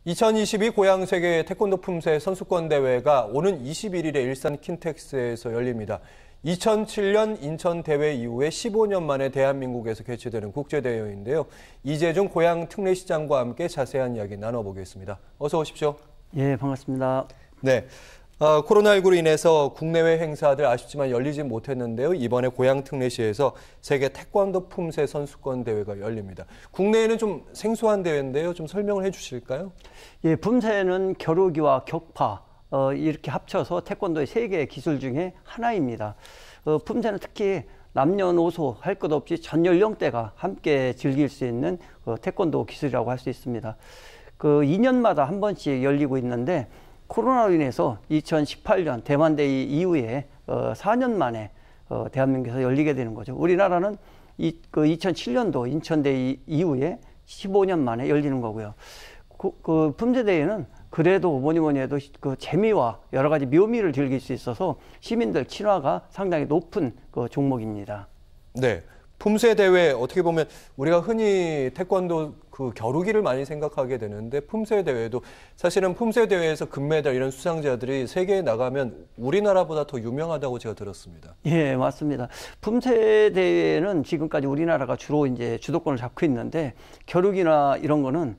2022 고양 세계 태권도 품새 선수권 대회가 오는 21일에 일산 킨텍스에서 열립니다. 2007년 인천 대회 이후에 15년 만에 대한민국에서 개최되는 국제대회인데요. 이재중 고양 특례시장과 함께 자세한 이야기 나눠보겠습니다. 어서 오십시오. 예, 반갑습니다. 네. 코로나19로 인해서 국내외 행사들 아쉽지만 열리지 못했는데요. 이번에 고양 특례시에서 세계 태권도 품새 선수권 대회가 열립니다. 국내에는 좀 생소한 대회인데요. 좀 설명을 해주실까요? 예, 품새는 겨루기와 격파 이렇게 합쳐서 태권도의 세계 기술 중에 하나입니다. 품새는 특히 남녀노소 할 것 없이 전 연령대가 함께 즐길 수 있는 태권도 기술이라고 할 수 있습니다. 2년마다 한 번씩 열리고 있는데 코로나로 인해서 2018년 대만대회 이후에 4년 만에 대한민국에서 열리게 되는 거죠. 우리나라는 2007년도 인천대회 이후에 15년 만에 열리는 거고요. 품새대회는 그래도 뭐니 해도 재미와 여러 가지 묘미를 즐길 수 있어서 시민들 친화가 상당히 높은 종목입니다. 네. 품새 대회 어떻게 보면 우리가 흔히 태권도 겨루기를 많이 생각하게 되는데 품새 대회도 사실은 품새 대회에서 금메달 이런 수상자들이 세계에 나가면 우리나라보다 더 유명하다고 제가 들었습니다. 예, 맞습니다. 품새 대회는 지금까지 우리나라가 주로 이제 주도권을 잡고 있는데 겨루기나 이런 거는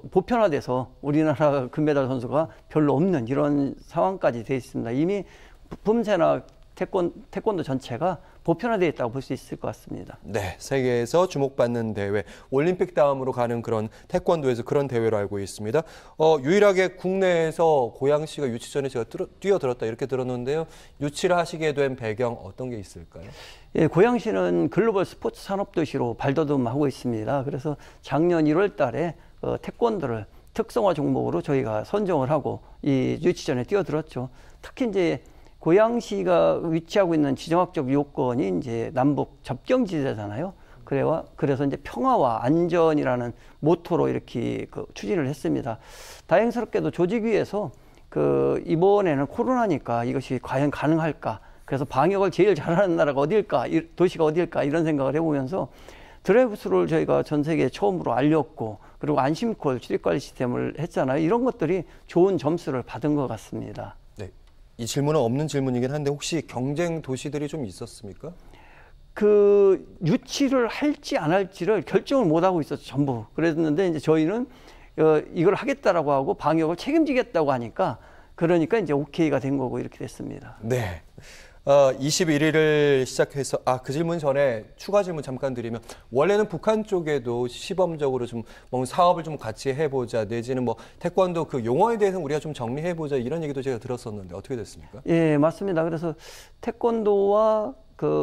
보편화돼서 우리나라 금메달 선수가 별로 없는 이런 상황까지 되어 있습니다. 이미 품새나 태권도 전체가 보편화되어 있다고 볼 수 있을 것 같습니다. 네, 세계에서 주목받는 대회, 올림픽 다음으로 가는 그런 태권도에서 그런 대회로 알고 있습니다. 유일하게 국내에서 고양시가 유치 전에 제가 뛰어들었다 이렇게 들었는데요. 유치를 하시게 된 배경 어떤 게 있을까요? 예, 고양시는 글로벌 스포츠 산업도시로 발돋움하고 있습니다. 그래서 작년 1월 달에 태권도를 특성화 종목으로 저희가 선정을 하고 이 유치 전에 뛰어들었죠. 특히 이제 고양시가 위치하고 있는 지정학적 요건이 이제 남북 접경지대잖아요. 그래서 이제 평화와 안전이라는 모토로 이렇게 추진을 했습니다. 다행스럽게도 조직위에서 이번에는 코로나니까 이것이 과연 가능할까? 그래서 방역을 제일 잘하는 나라가 어딜까? 도시가 어딜까? 이런 생각을 해보면서 드라이브스루를 저희가 전 세계에 처음으로 알렸고, 그리고 안심콜 출입관리 시스템을 했잖아요. 이런 것들이 좋은 점수를 받은 것 같습니다. 네. 이 질문은 없는 질문이긴 한데 혹시 경쟁 도시들이 좀 있었습니까? 유치를 할지 안 할지를 결정을 못 하고 있었죠, 전부. 그랬는데 이제 저희는 이걸 하겠다라고 하고 방역을 책임지겠다고 하니까 그러니까 이제 오케이가 된 거고 이렇게 됐습니다. 네. 21일을 시작해서 그 질문 전에 추가 질문 잠깐 드리면 원래는 북한 쪽에도 시범적으로 좀 뭔가 사업을 좀 같이 해보자 내지는 뭐 태권도 용어에 대해서 우리가 좀 정리해보자 이런 얘기도 제가 들었었는데 어떻게 됐습니까? 예, 맞습니다. 그래서 태권도와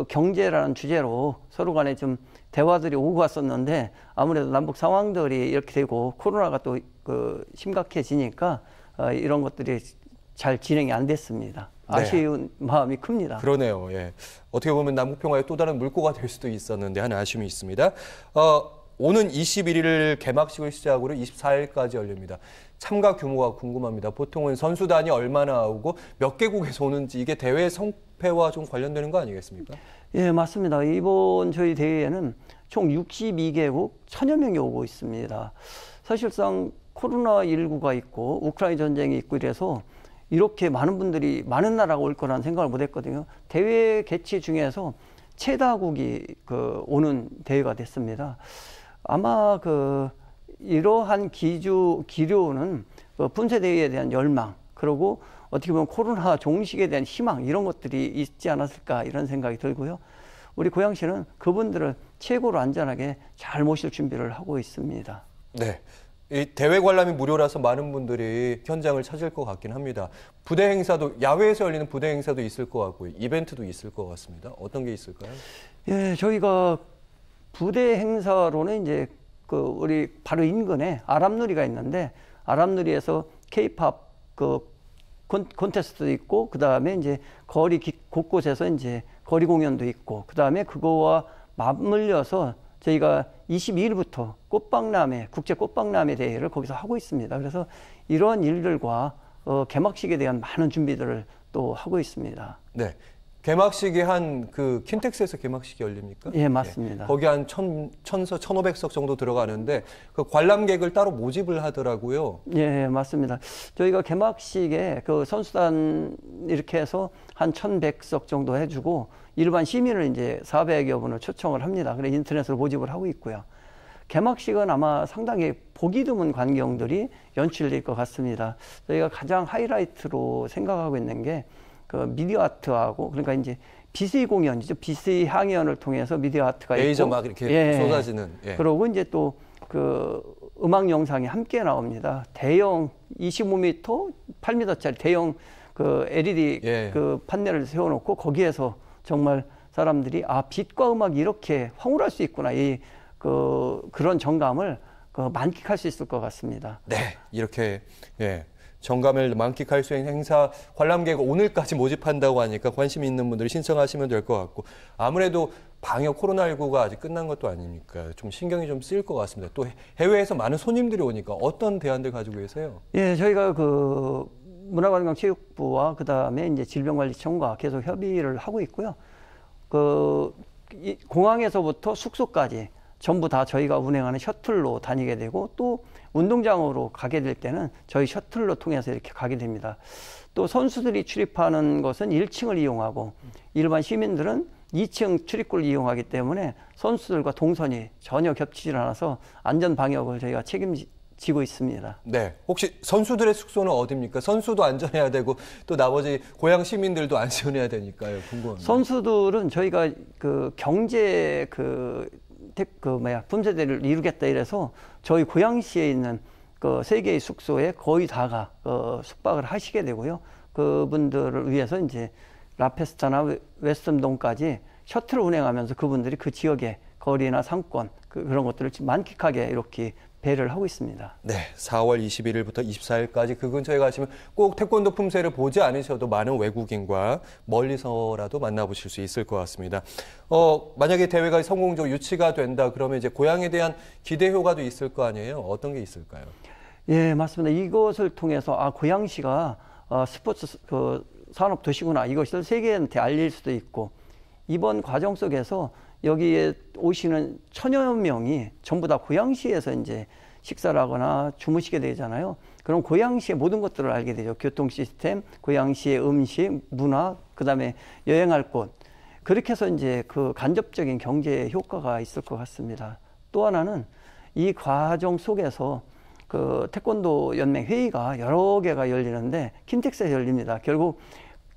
경제라는 주제로 서로 간에 좀 대화들이 오고 갔었는데 아무래도 남북 상황들이 이렇게 되고 코로나가 또 심각해지니까 이런 것들이 잘 진행이 안 됐습니다. 아쉬운 마음이 큽니다. 그러네요. 예. 어떻게 보면 남북평화의 또 다른 물꼬가 될 수도 있었는데 하는 아쉬움이 있습니다. 오는 21일 개막식을 시작으로 24일까지 열립니다. 참가 규모가 궁금합니다. 보통은 선수단이 얼마나 오고 몇 개국에서 오는지 이게 대회 성패와 좀 관련되는 거 아니겠습니까? 예, 맞습니다. 이번 저희 대회에는 총 62개국 1000여 명이 오고 있습니다. 사실상 코로나19가 있고 우크라이나 전쟁이 있고 이래서 이렇게 많은 나라가 올 거라는 생각을 못 했거든요. 대회 개최 중에서 최다국이 오는 대회가 됐습니다. 아마 이러한 기류는 품새 대회에 대한 열망, 그리고 어떻게 보면 코로나 종식에 대한 희망 이런 것들이 있지 않았을까 이런 생각이 들고요. 우리 고양시는 그분들을 최고로 안전하게 잘 모실 준비를 하고 있습니다. 네. 이 대회 관람이 무료라서 많은 분들이 현장을 찾을 것 같긴 합니다. 부대 행사도 야외에서 열리는 부대 행사도 있을 것 같고 이벤트도 있을 것 같습니다. 어떤 게 있을까요? 예, 저희가 부대 행사로는 이제 우리 바로 인근에 아람누리가 있는데 아람누리에서 K-팝 콘테스트도 있고 그다음에 이제 거리 곳곳에서 이제 거리 공연도 있고 그다음에 그거와 맞물려서 저희가 22일부터 국제 꽃박람회 대회를 거기서 하고 있습니다. 그래서 이러한 일들과 개막식에 대한 많은 준비들을 또 하고 있습니다. 네. 개막식이 한 그 킨텍스에서 개막식이 열립니까? 예, 맞습니다. 예. 거기 한 1,000석, 1,500석 정도 들어가는데 그 관람객을 따로 모집을 하더라고요. 예, 맞습니다. 저희가 개막식에 그 선수단 이렇게 해서 한 1,100석 정도 해주고 일반 시민을 이제 400여 분을 초청을 합니다. 그래 인터넷으로 모집을 하고 있고요. 개막식은 아마 상당히 보기 드문 광경들이 연출될 것 같습니다. 저희가 가장 하이라이트로 생각하고 있는 게 그 미디어 아트하고 그러니까 이제 비스의 공연이죠. 비스의 향연을 통해서 미디어 아트가 레이저 있고 막 이렇게 예. 쏟아지는. 예. 그러고 이제 또 그 음악 영상이 함께 나옵니다. 대형 25m, 8m짜리 대형 그 LED 예. 그 판넬을 세워놓고 거기에서 정말 사람들이 아 빛과 음악이 이렇게 황홀할 수 있구나 이 그런 정감을 만끽할 수 있을 것 같습니다. 네, 이렇게 정감을 만끽할 수 있는 행사 관람객을 오늘까지 모집한다고 하니까 관심 있는 분들이 신청하시면 될 것 같고 아무래도 방역 코로나19가 아직 끝난 것도 아니니까 좀 신경이 좀 쓰일 것 같습니다. 또 해외에서 많은 손님들이 오니까 어떤 대안들 가지고 계세요? 예, 저희가 그 문화관광체육부와 그다음에 이제 질병관리청과 계속 협의를 하고 있고요. 이 공항에서부터 숙소까지 전부 다 저희가 운행하는 셔틀로 다니게 되고 또 운동장으로 가게 될 때는 저희 셔틀로 통해서 이렇게 가게 됩니다. 또 선수들이 출입하는 것은 1층을 이용하고 일반 시민들은 2층 출입구를 이용하기 때문에 선수들과 동선이 전혀 겹치지 않아서 안전 방역을 저희가 책임지고 있습니다. 네. 혹시 선수들의 숙소는 어디입니까? 선수도 안전해야 되고 또 나머지 고향 시민들도 안전해야 되니까요. 궁금합니다. 선수들은 저희가 그 경제 분세대를 이루겠다 이래서 저희 고양시에 있는 그 3개의 숙소에 거의 다가 숙박을 하시게 되고요. 그분들을 위해서 이제 라페스타나 웨스턴동까지 셔틀을 운행하면서 그분들이 그 지역의 거리나 상권 그런 것들을 만끽하게 이렇게 배를 하고 있습니다. 네, 4월 21일부터 24일까지 그 근처에 가시면 꼭 태권도 품새를 보지 않으셔도 많은 외국인과 멀리서라도 만나보실 수 있을 것 같습니다. 만약에 대회가 성공적으로 유치가 된다 그러면 이제 고향에 대한 기대 효과도 있을 거 아니에요? 어떤 게 있을까요? 예, 맞습니다. 이것을 통해서 고양시가 스포츠 산업 도시구나 이것을 세계한테 알릴 수도 있고 이번 과정 속에서 여기에 오시는 1,000여 명이 전부 다 고양시에서 이제 식사를 하거나 주무시게 되잖아요. 그럼 고양시의 모든 것들을 알게 되죠. 교통 시스템, 고양시의 음식, 문화, 그다음에 여행할 곳. 그렇게 해서 이제 그 간접적인 경제 효과가 있을 것 같습니다. 또 하나는 이 과정 속에서 그 태권도 연맹 회의가 여러 개가 열리는데 킨텍스에 열립니다. 결국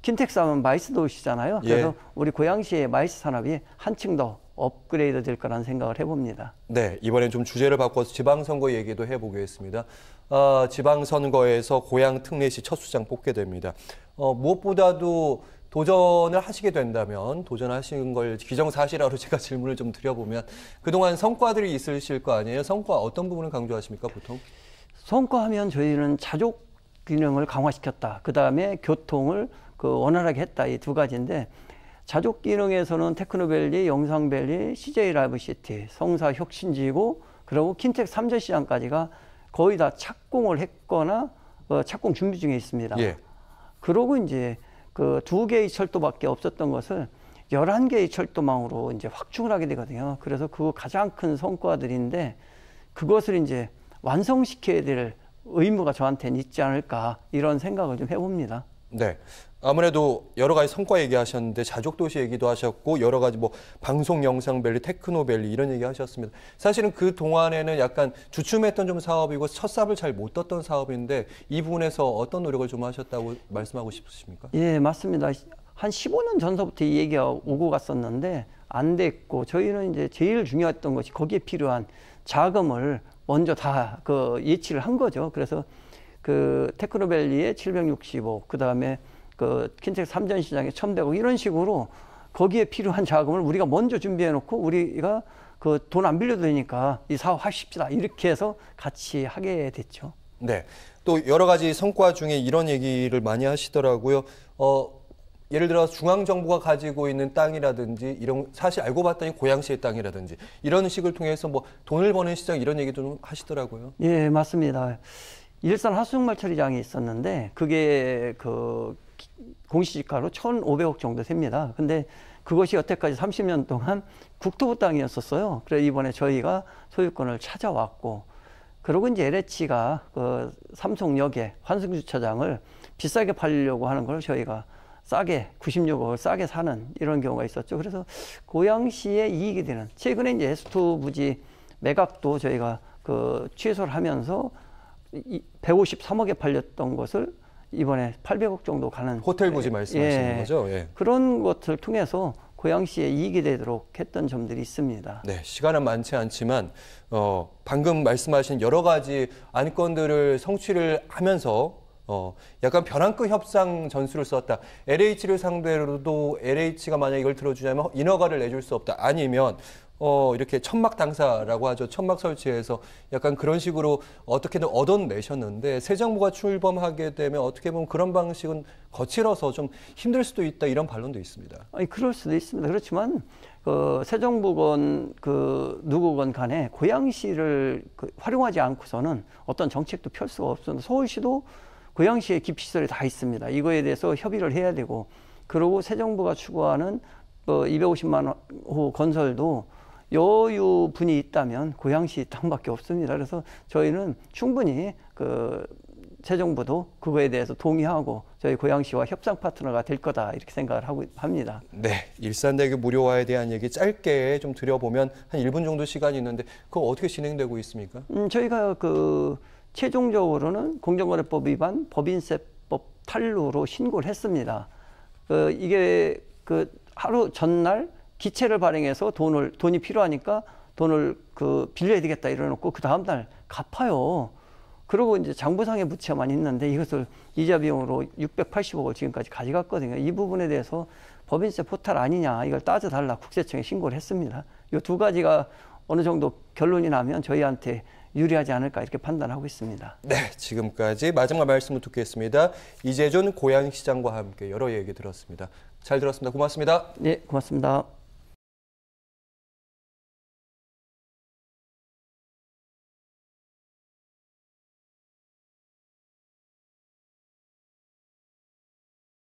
킨텍스 하면 마이스 도시잖아요. 그래서 우리 고양시의 마이스 산업이 한층 더 업그레이드 될 거라는 생각을 해봅니다. 네, 이번엔 좀 주제를 바꿔서 지방선거 얘기도 해보겠습니다. 지방선거에서 고양 특례시 첫 수장 뽑게 됩니다. 무엇보다도 도전을 하시게 된다면 도전하신 걸 기정사실화로 제가 질문을 좀 드려보면 그동안 성과들이 있으실 거 아니에요? 성과 어떤 부분을 강조하십니까, 보통? 성과하면 저희는 자족 기능을 강화시켰다. 그다음에 교통을 원활하게 했다. 이 두 가지인데 자족 기능에서는 테크노밸리, 영상밸리, CJ 라이브시티, 성사 혁신지구 그리고 킨텍스 3전 시장까지가 거의 다 착공을 했거나 착공 준비 중에 있습니다. 예. 그러고 이제 그 2개의 철도밖에 없었던 것을 11개의 철도망으로 이제 확충을 하게 되거든요. 그래서 그거 가장 큰 성과들인데 그것을 이제 완성시켜야 될 의무가 저한테는 있지 않을까 이런 생각을 좀 해봅니다. 네. 아무래도 여러 가지 성과 얘기하셨는데 자족도시 얘기도 하셨고 여러 가지 뭐 방송 영상밸리, 테크노밸리 이런 얘기 하셨습니다. 사실은 그 동안에는 약간 주춤했던 좀 사업이고 첫 삽을 잘 못 떴던 사업인데 이 부분에서 어떤 노력을 좀 하셨다고 말씀하고 싶으십니까? 예, 맞습니다. 한 15년 전서부터 이 얘기가 오고 갔었는데 안 됐고 저희는 이제 제일 중요했던 것이 거기에 필요한 자금을 먼저 다 예치를 한 거죠. 그래서 그 테크노밸리에 765, 그다음에 그 킨텍스 3전 시장에 1,100억 이런 식으로 거기에 필요한 자금을 우리가 먼저 준비해 놓고 우리가 그 돈 안 빌려도 되니까 이 사업 하십시다. 이렇게 해서 같이 하게 됐죠. 네. 또 여러 가지 성과 중에 이런 얘기를 많이 하시더라고요. 예를 들어 중앙정부가 가지고 있는 땅이라든지 이런 사실 알고 봤더니 고양시의 땅이라든지 이런 식을 통해서 뭐 돈을 버는 시장 이런 얘기도 좀 하시더라고요. 예, 맞습니다. 일산 하수육말 처리장이 있었는데 그게 공시지가로 1,500억 정도 됩니다. 근데 그것이 여태까지 30년 동안 국토부 땅이었었어요. 그래서 이번에 저희가 소유권을 찾아왔고, 그리고 이제 LH가 그 삼성역에 환승주차장을 비싸게 팔려고 하는 걸 저희가 싸게 96억을 싸게 사는 이런 경우가 있었죠. 그래서 고양시에 이익이 되는, 최근에 이제 S2 부지 매각도 저희가 그 취소를 하면서 153억에 팔렸던 것을 이번에 800억 정도 가는 호텔 부지 말씀하시는 거죠? 예. 그런 것을 통해서 고양시에 이익이 되도록 했던 점들이 있습니다. 네, 시간은 많지 않지만 방금 말씀하신 여러 가지 안건들을 성취를 하면서 약간 벼랑끝 협상 전술을 썼다. LH를 상대로도 LH가 만약 이걸 들어주냐면 인허가를 내줄 수 없다. 아니면 이렇게 천막 당사라고 하죠. 천막 설치해서 약간 그런 식으로 어떻게든 얻어내셨는데 새 정부가 출범하게 되면 어떻게 보면 그런 방식은 거칠어서 좀 힘들 수도 있다. 이런 반론도 있습니다. 아니, 그럴 수도 있습니다. 그렇지만 새 정부건 누구건 간에 고양시를 활용하지 않고서는 어떤 정책도 펼 수가 없습니다. 서울시도 고양시에 기피시설이 다 있습니다. 이거에 대해서 협의를 해야 되고, 그리고 새 정부가 추구하는 250만 호 건설도 여유분이 있다면 고양시 땅밖에 없습니다. 그래서 저희는 충분히 새 정부도 그거에 대해서 동의하고 저희 고양시와 협상 파트너가 될 거다 이렇게 생각을 하고 합니다. 네, 일산대교 무료화에 대한 얘기 짧게 좀 드려보면 한 1분 정도 시간이 있는데 그거 어떻게 진행되고 있습니까? 저희가 최종적으로는 공정거래법 위반 법인세법 탈루로 신고를 했습니다. 이게 하루 전날 기체를 발행해서 돈이 필요하니까 돈을 빌려야 되겠다 이래놓고 그 다음날 갚아요. 그리고 이제 장부상의 부채만 있는데 이것을 이자 비용으로 680억을 지금까지 가져갔거든요. 이 부분에 대해서 법인세 포탈 아니냐 이걸 따져달라 국세청에 신고를 했습니다. 이 두 가지가 어느 정도 결론이 나면 저희한테 유리하지 않을까 이렇게 판단하고 있습니다. 네, 지금까지 마지막 말씀을 듣겠습니다. 이재준 고양시장과 함께 여러 얘기 들었습니다. 잘 들었습니다. 고맙습니다. 네, 고맙습니다.